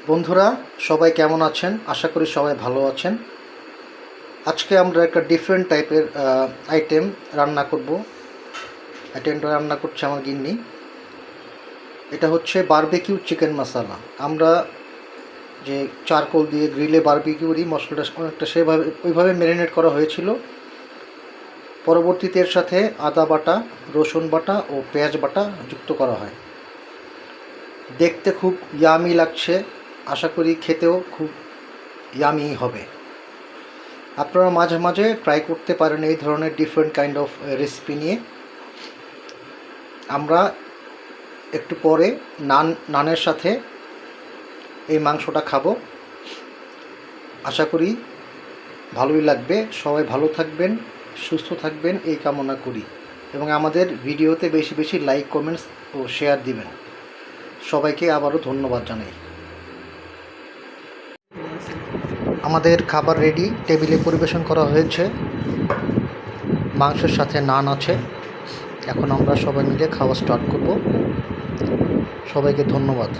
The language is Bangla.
বন্ধুরা সবাই কেমন আছেন? আশা করি সবাই ভালো আছেন। আজকে আমরা একটা ডিফারেন্ট টাইপের আইটেম রান্না করব। আইটেমটা রান্না করছে আমার গিন্নি। এটা হচ্ছে বারবিকিউ চিকেন মশলা। আমরা যে চারকোল দিয়ে গ্রিলে বারবিকিউ করি, মশলাটা অনেকটা ওইভাবে ম্যারিনেট করা হয়েছিল। পরবর্তীতে এর সাথে আদা বাটা, রসুন বাটা ও পেঁয়াজ বাটা যুক্ত করা হয়। দেখতে খুব ইয়ামি লাগছে, আশা করি খেতেও খুব ইয়ামি হবে। আপনারা মাঝে মাঝে ট্রাই করতে পারেন এই ধরনের ডিফারেন্ট কাইন্ড অফ রেসিপি নিয়ে। আমরা একটু পরে নানের সাথে এই মাংসটা খাবো। আশা করি ভালোই লাগবে। সবাই ভালো থাকবেন, সুস্থ থাকবেন এই কামনা করি, এবং আমাদের ভিডিওতে বেশি বেশি লাইক, কমেন্টস ও শেয়ার দিবেন। সবাইকে আবারও ধন্যবাদ জানাই। আমাদের খাবার রেডি, টেবিলে পরিবেশন করা হয়েছে। মাংসের সাথে নান আছে। এখন আমরা সবাই মিলে খাওয়া স্টার্ট করব। সবাইকে ধন্যবাদ।